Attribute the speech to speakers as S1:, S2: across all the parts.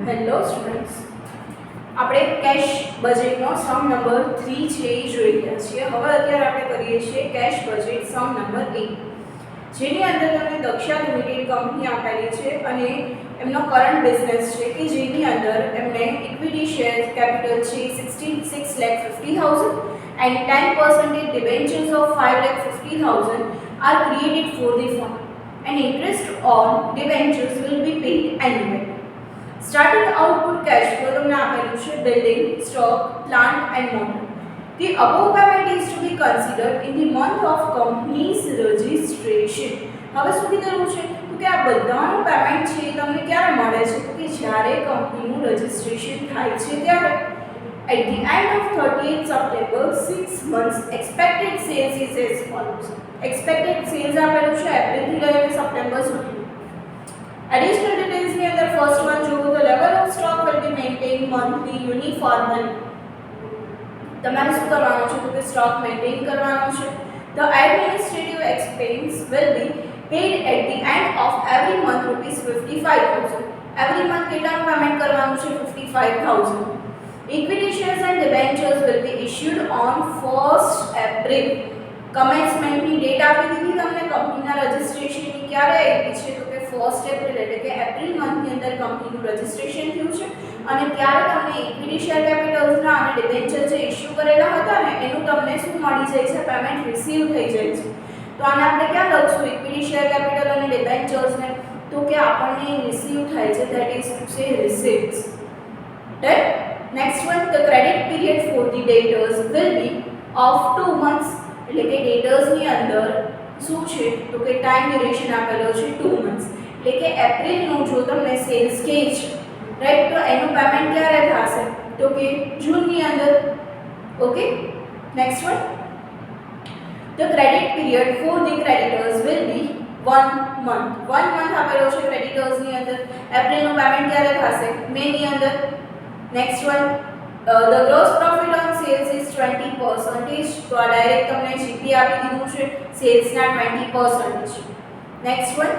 S1: Hello students, આપણે cache બજેટનો સમ number 3 છે એ જોઈ રહ્યા છીએ. હવે અત્યારે આપણે કરીએ છીએ કેશ બજેટ સમ નંબર 8, જેની અંદર તમને દક્ષા લિમિટેડ કંપની આપેલી છે અને એમનો કરંટ બિઝનેસ છે કે જેની અંદર એમને ઇક્વિટી શેર કેપિટલ છે 66,50,000 and 10% debentures of 5,50,000 are created for the fund and interest on debentures will be paid annually. Starting output cash flow તમને આપેલું છે building, stock, plant and motor. The above payment is to be considered in the month of company's registration. હવે શું કીધેલું છે તો કે આ બધાનું પેમેન્ટ છે એ તમને ક્યારે મળે છે તો કે જ્યારે કંપનીનું રજિસ્ટ્રેશન થાય છે ત્યારે. At the end of 30th September, 6 months expected sales is as follows. Expected sales આપેલું છે એપ્રિલ થી લઈને સપ્ટેમ્બર સુધી. Additional details ની અંદર first one જો the level of stock will be maintained monthly uniformly. તમારે શું કરવાનું છે તો કે સ્ટોક મેન્ટેન કરવાનો છે. The administrative expense will be paid at the end of every month ₹55,000. Every month કેટલાનું payment કરવાનું છે 55,000. Equity shares and debentures will be issued on 1st April. કમેન્સમેન્ટની ડેટ આપી દીધી તમને કંપનીના રજિસ્ટ્રેશનની ક્યારે આવી છે તો કે 1st એપ્રિલ એટલે કે એપ્રિલ મંથની અંદર કંપનીનું રજિસ્ટ્રેશન થયું છે અને ત્યારે તમને ઇક્વિટી શેર કેપિટલ્સના અને ડિબેન્ચર જે ઇશ્યુ કરેલા હતા ને એનું તમને શું મળી જાય છે પેમેન્ટ રિસીવ થઈ જાય છે. તો આને આપણે ક્યાં લખશું ઇક્વિટી શેર કેપિટલ અને ડિબેન્ચર્સને તો કે આપણને રિસીવ થાય છે that is to say receives. Right. Next one the credit period for the debtors will be of 2 months એટલે કે ડેટર્સની અંદર શું છે તો કે ટાઈમ ડ્યુરેશન આપેલો છે 2 months એટલે કે એપ્રિલનું જો તમને સેલ્સ કે છે રાઈટ તો એનું પેમેન્ટ ક્યારે થશે તો કે જૂનની અંદર. Okay. Next one the credit period for the creditors will be 1 month. 1 month આપેલો છે ક્રેડિટર્સની અંદર. એપ્રિલનું પેમેન્ટ ક્યારે થશે મેની અંદર. Next one the gross profit on sales is 20%. તો આ ડાયરેક્ટ તમને જીપી આપી દીધું છે સેલ્સના 20%. Next one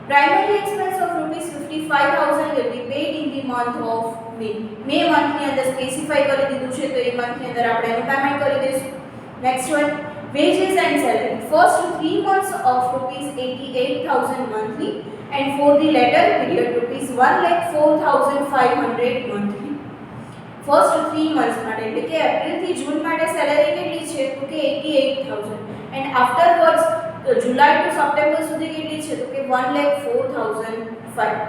S1: primary expense of ₹55,000 will be paid in the month of May. મે મંથની અંદર સ્પેસિફાઈ કરી દીધું છે તો એ મંથની અંદર આપણે એનું પેમેન્ટ કરી દઈશું. Next one wages and salary. First 3 months of ₹88,000 monthly and for the latter period ₹1,04,500 monthly. First 3 months માટે એટલે કે એપ્રિલ થી જૂન માટે સેલેરી કેટલી છે તો કે 88,000 and afterwards July to September સુધી કેટલી છે તો કે 1,04,500.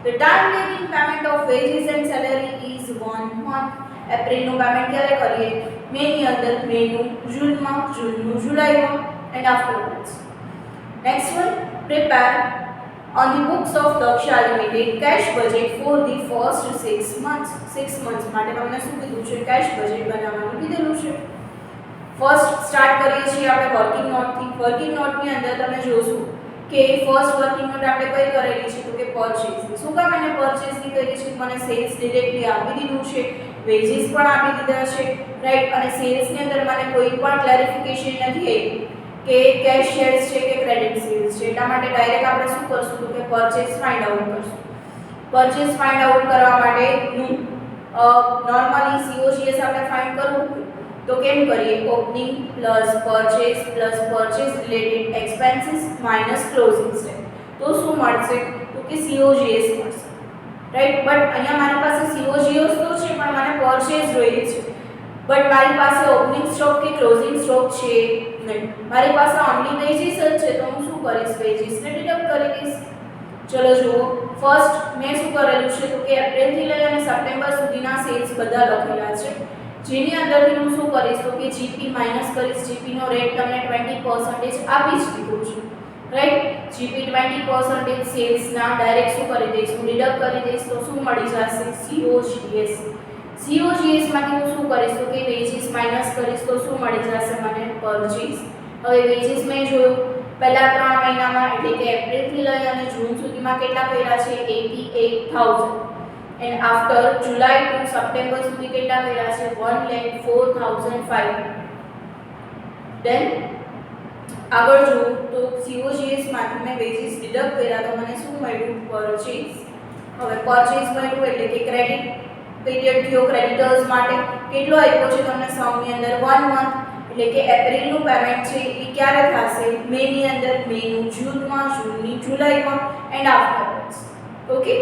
S1: The time taking payment of wages and salary is 1 month. એપ્રિલનું payment ક્યારે કરીએ મેની અંદર, મેનું જૂનમાં, જૂનનું જુલાઈમાં and આફ્ટરવર્ડ્સ. Next one prepare on the books of Daksha Limited cash budget for the first 6 months. 6 months માટે તમને શું કીધું છે કેશ બજેટ બનાવવાનું કીધેલું છે. ફર્સ્ટ સ્ટાર્ટ કરીએ છીએ આપણે વર્કિંગ નોટથી. વર્કિંગ નોટની અંદર તમે જોશો કે ફર્સ્ટ વર્કિંગ નોટ આપણે કઈ કરેલી છે તો કે પરચેઝ. શું કામ એને પરચેઝની કરી છે મને સેલ્સ ડિરેક્ટલી આપી દીધું છે, વેજીસ પણ આપી દીધા છે રાઈટ. અને સેલ્સની અંદર મને કોઈ પણ ક્લેરિફિકેશન નથી આવી કે કેશ શેર્સ છે કે ક્રેડિટ સેલ્સ છે એટલા માટે ડાયરેક્ટ આપણે શું કરશું તો કે પરચેઝ ફાઇન્ડ આઉટ કરશું. પરચેઝ ફાઇન્ડ આઉટ કરવા માટેનું નોર્મલી COGS આપણે ફાઇન્ડ કરવું તો કેમ કરીએ opening plus purchase related expenses minus closing stack. તો શું મળશે તો કે COGS મળશે રાઈટ. બટ અહીંયા મારી પાસે COGS તો છે પણ મને પરચેઝ જોઈએ છે બટ મારી પાસે ઓપનિંગ સ્ટોક કે ક્લોઝિંગ સ્ટોક છે નહીં. મારી પાસે ઓનલી વેજીસ જ છે તો હું શું કરીશ વેજીસને ડિડક્ટ કરી દઈશ. ચલો જુઓ ફર્સ્ટ મેં શું કરેલું છે તો કે એપ્રિલથી લઈને સપ્ટેમ્બર સુધીના સેલ્સ બધા લખેલા છે જેની અંદરથી હું શું કરીશ તો કે જીપી માઇનસ કરીશ. જીપીનો રેટ તમને 20% આપી જ દીધું છે રાઈટ. જીપી 20% સેલ્સના ડાયરેક્ટ શું કરી દઈશ હું ડિડક્ટ કરી દઈશ તો શું મળી જશે COGS. COGS માંથી હું શું કરીશ તો કે વેજીસ માઇનસ કરીશ તો શું મળી જશે મને પરચેઝ. હવે વેજીસ મેં જોયું પહેલા 3 મહિનામાં એટલે કે એપ્રિલથી લઈ અને જૂન સુધીમાં કેટલા કર્યા છે 88,000 and after July to September સુધી કેટલા કર્યા છે 1,04,500. દેન આગળ જોઉં તો COGS માંથી મેં વેજીસ ડિડક્ટ કર્યા તો મને શું મળ્યું પરચેઝ. હવે પરચેઝ કર્યું એટલે કે ક્રેડિટ પીરિયડ થયો ક્રેડિટર્સ માટે કેટલો આપ્યો છે તમને સમની અંદર 1 મંથ એટલે કે એપ્રિલનું પેમેન્ટ છે એ ક્યારે થશે મે ની અંદર મેનું જૂનમાં જૂનની જુલાઈમાં એન્ડ આફ્ટરવર્ડ્સ ઓકે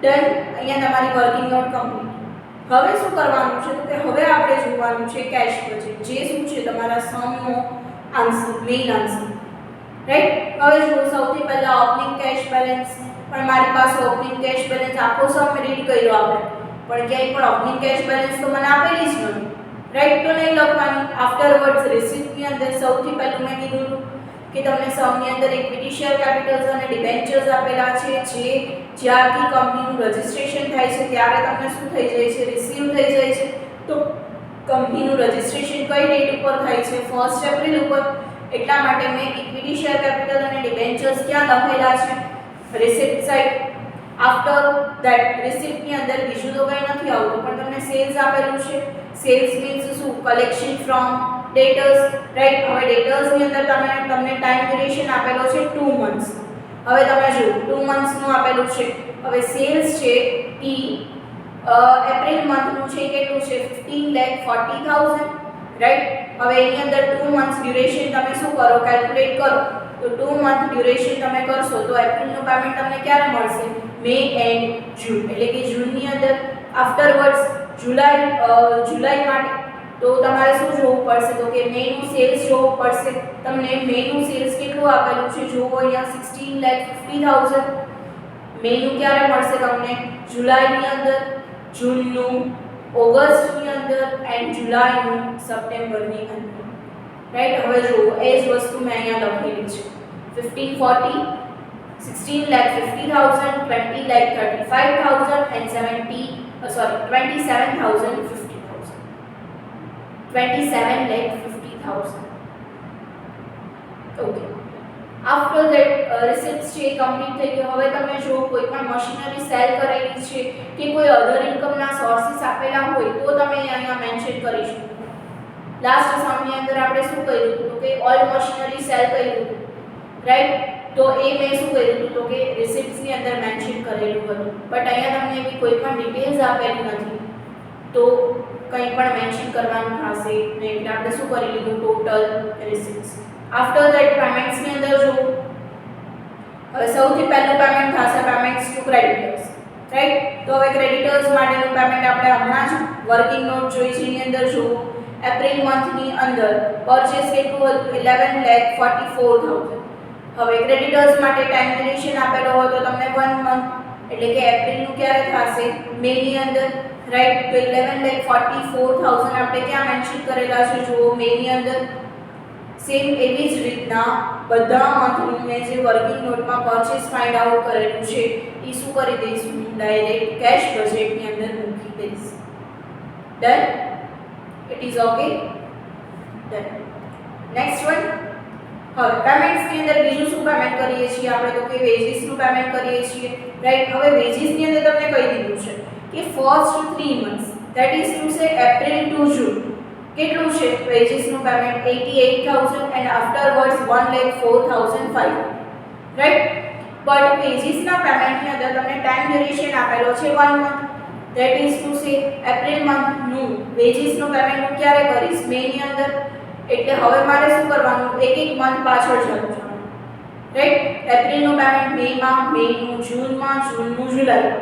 S1: ડન અહીંયા તમારી વર્કિંગ નોટ કમ્પ્લીટ હવે શું કરવાનું છે તો કે હવે આપણે જોવાનું છે કેશ બજેટ જે શું છે તમારા સમનો આન્સર મેઇન આન્સર રાઈટ હવે જો સૌથી પહેલા ઓપનિંગ કેશ બેલેન્સ પણ મારી પાસે ઓપનિંગ કેશ બેલેન્સ આખો સમ રીડ કર્યો આપણે પણ ક્યાંય પણ ઓપનિંગ કેશ બેલેન્સ તો મને આપેલી જ નથી રાઈટ તો નહીં લખવાની આફ્ટરવર્ડ્સ રિસીપ્ટની અંદર સૌથી પહેલું મેં કીધું કે તમને સમની અંદર ઇક્વિટી શેર કેપિટલ્સ અને ડિબેન્ચર્સ આપેલા છે જે જ્યારથી કંપનીનું રજિસ્ટ્રેશન થાય છે ત્યારે તમને શું થઈ જાય છે રિસીવ થઈ જાય છે તો કંપનીનું રજિસ્ટ્રેશન કઈ ડેટ ઉપર થાય છે 1 એપ્રિલ ઉપર એટલા માટે મેં ઇક્વિટી શેર કેપિટલ અને ડિબેન્ચર્સ ક્યાં લખેલા છે રિસીપ્ટ સાઇડ આફ્ટર ધેટ રિસીપ્ટની અંદર બીજું તો કંઈ નથી આવતું પણ તમને સેલ્સ આપેલું છે સેલ્સ મીન્સ શું કલેક્શન ફ્રોમ ડેટર્સ રાઈટ હવે ડેટર્સની અંદર તમને ટાઈમ ડ્યુરેશન આપેલો છે 2 મંથ્સ હવે તમે જો 2 મંથ્સનું આપેલું છે હવે સેલ્સ છે ઈ એપ્રિલ મંથનું છે કેટલું છે 15,40,000 રાઈટ હવે એની અંદર 2 મંથ્સ ડ્યુરેશન તમે શું કરો કેલ્ક્યુલેટ કરો તો 2 મંથ ડ્યુરેશન તમે કરશો તો એપ્રિલનું પેમેન્ટ તમને ક્યારે મળશે મે એન્ડ જૂન એટલે કે જૂનની અંદર આફ્ટરવર્ડ્સ જુલાઈ માટે તો તમારે શું જોવું પડશે તો કે મેનું સેલ્સ જોવું પડશે તમને મેનું સેલ્સ કેટલું આપેલું છે જોવો અહીંયા 16,50,000 મેનું ક્યારે મળશે તમને જુલાઈની અંદર જૂનનું ઓગસ્ટની અંદર એન્ડ જુલાઈનું સપ્ટેમ્બરની અંદર રાઈટ હવે જુઓ એ જ વસ્તુ મેં અહીંયા લખેલી છે 1540 16,50,000 20,35,000 and 27,50,000 ઓકે આફ્ટર ધેટ રિસિપ્ટ્સ છે કમ્પ્લીટ થઈ ગયો હવે તમે જો કોઈ પણ મશીનરી સેલ કરેલી છે કે કોઈ અધર ઇન્કમના સોર્સિસ આપેલા હોય તો તમે અહીંયા મેન્શન કરી શકો લાસ્ટ સમની અંદર આપણે શું કર્યું હતું તો કે ઓલ મશીનરી સેલ કર્યું હતું રાઈટ તો એ મેં શું કર્યું હતું તો કે રિસિપ્ટ્સની અંદર મેન્શન કરેલું હતું બટ અહીંયા તમને એવી કોઈ પણ ડિટેલ્સ આપેલી નથી તો કંઈ પણ મેન્શન કરવાનું થશે નહીં એટલે આપણે શું કરી લીધું ટોટલ રિસિપ્ટ્સ આફ્ટર ધેટ પેમેન્ટ્સની અંદર જો હવે સૌથી પહેલું પેમેન્ટ થશે પેમેન્ટ્સ ટુ ક્રેડિટર્સ રાઈટ તો હવે ક્રેડિટર્સ માટેનું પેમેન્ટ આપણે હમણાં જ વર્કિંગ નોટ જોઈ છે એની અંદર જો એપ્રિલ મંથની અંદર પરચેસ કેટલું હતું 11,44,000 હવે ક્રેડિટર્સ માટે ટાઈમ ડ્યુરેશન આપેલો હોય તો તમને 1 મંથ એટલે કે એપ્રિલનું ક્યારે થશે મે ની અંદર રાઈટ તો 11,44,000 આપણે ક્યાં મેન્શન કરેલા છે જુઓ મે ની અંદર સેમ એવી જ રીતના બધા મંથનું મેં જે વર્કિંગ નોટમાં પરચેસ ફાઇન્ડ આઉટ કરેલું છે એ શું કરી દઈશું ડાયરેક્ટ કેશ બજેટની અંદર મૂકી દઈશ done it is okay done next one હવે પેમેન્ટ્સની અંદર બીજું શું પેમેન્ટ કરીએ છીએ આપણે તો કે વેજીસનું પેમેન્ટ કરીએ છીએ રાઈટ હવે વેજીસની અંદર તમને કહી દીધું છે કે first 3 months that is to say April to June કેટલું છે વેજીસનું payment 88,000 and afterwards 1,04,500 right but વેજીસના પેમેન્ટની અંદર તમને ટાઈમ ડ્યુરેશન આપેલો છે 1 month that is to say April મંથનું વેજીસનું પેમેન્ટ હું ક્યારે કરીશ મે ની અંદર એટલે હવે મારે શું કરવાનું એક મંથ પાછળ જવું રાઈટ એપ્રિલનું પેમેન્ટ મેમાં મેનું જૂનમાં જૂનનું જુલાઈ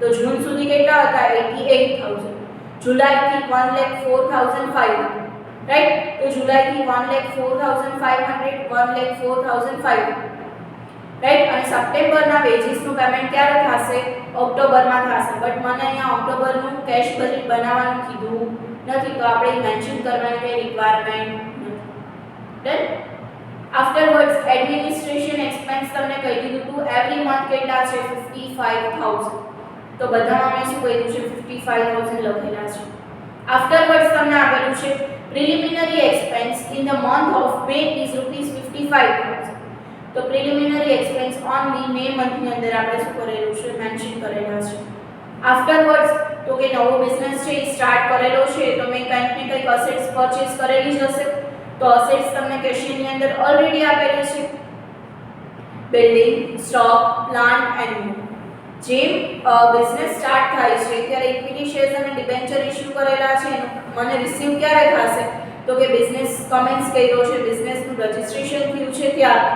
S1: તો જૂન સુધી કેટલા હતા 88,000 જુલાઈથી 1,04,500 રાઈટ તો જુલાઈથી 1,04,500 1,04,500 રાઈટ અને સપ્ટેમ્બરના વેજીસનું પેમેન્ટ ક્યારે થશે ઓક્ટોબરમાં થશે બટ મને અહીંયા ઓક્ટોબરનું કેશ બજેટ બનાવવાનું કીધું નથી તો આપણે મેન્શન કરવાની કંઈ રિક્વાયરમેન્ટ નથી ડન આફ્ટરવર્ડ્સ એડમિનિસ્ટ્રેશન એક્સપેન્સ તમને કહી દીધું હતું એવરી મંથ કેટલા છે 55,000 તો બધામાં મેં શું કહ્યું છે 55,000 લખેલા છે આફ્ટરવર્ડ્સ તમને આપેલું છે preliminary expense in the month of May is ₹55,000 તો પ્રિલિમિનરી એક્સપેન્સ ઓનલી મે મંથની અંદર આપણે શું કરેલું છે મેન્શન કરેલા છે આફ્ટરવર્ડ્સ તો કે નવો બિઝનેસ છે એ સ્ટાર્ટ કરેલો છે તો મેં કંઈક ને કંઈક અસેટ્સ પરચેસ કરેલી જ હશે તો અસેટ્સ તમને ક્વેશ્ચનની અંદર ઓલરેડી આપેલી છે બિલ્ડિંગ સ્ટોક પ્લાન્ટ એન્ડ જેમ બિઝનેસ સ્ટાર્ટ થાય છે ત્યારે ઇક્વિટી શેર્સ અને ડિબેન્ચર ઇશ્યુ કરેલા છે એનું મને રિસીવ ક્યારે થશે તો કે બિઝનેસ કમેન્સ કર્યો છે બિઝનેસનું રજિસ્ટ્રેશન થયું છે ત્યારે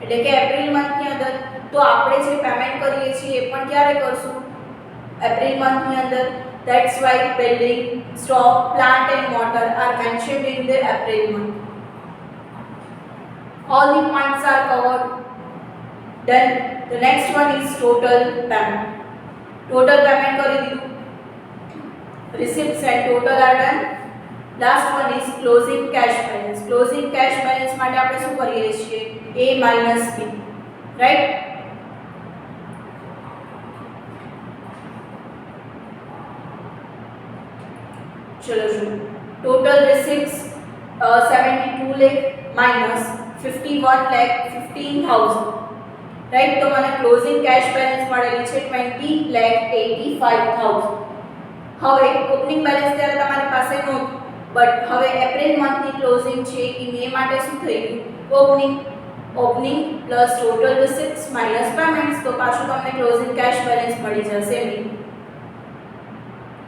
S1: એટલે કે એપ્રિલ મંથની અંદર તો આપણે જે પેમેન્ટ કરીએ છીએ એ પણ ક્યારે કરશું એપ્રિલ મંથની અંદર that's why building stock plant and motor are mentioned in the April month. All the points are covered. Then the next one is total payment. Total payment કરી દીધું. Receipts and total are done. Last one is closing cash balance. Closing cash balance માટે આપણે શું કરીએ છીએ A minus B. Right? चलो जो total receipts 72 lakh minus 51 lakh 15,000 right तो મને ક્લોઝિંગ કેશ બેલેન્સ મળેલી છે 20,85,000 હવે ઓપનિંગ બેલેન્સ ત્યારે તમારી પાસે નહોતું બટ હવે એપ્રિલ મંથની ક્લોઝિંગ છે કે મે માટે શું થઈ ગયું opening plus total receipts minus payments તો પાછું તમને ક્લોઝિંગ કેશ બેલેન્સ મળી જશે નહીં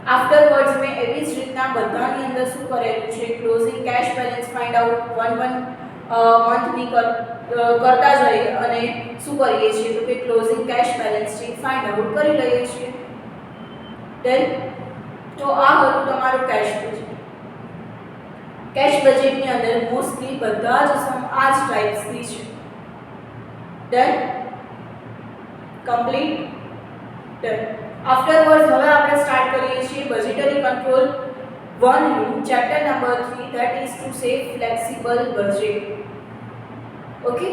S1: आफ्टरवर्ड्स में एवी ज रीतना बधानी अंदर શું કરેલું છે closing cash balance find out 1 month ની કરતા જઈએ અને શું કરીએ છીએ તો કે closing cash balance sheet find out કરી લઈએ છીએ ધેન તો આ હતું તમારું કેશ બજેટ ની અંદર મોસ્ટલી બધા જ સમ આ જ ટાઇપ્સ ની છે ધેન કમ્પ્લીટ ધેન आफ्टरवर्ड्स હવે આપણે સ્ટાર્ટ કરીએ છીએ બજેટરી કંટ્રોલ 1 નું chapter number 3 that is to say flexible budget. Okay.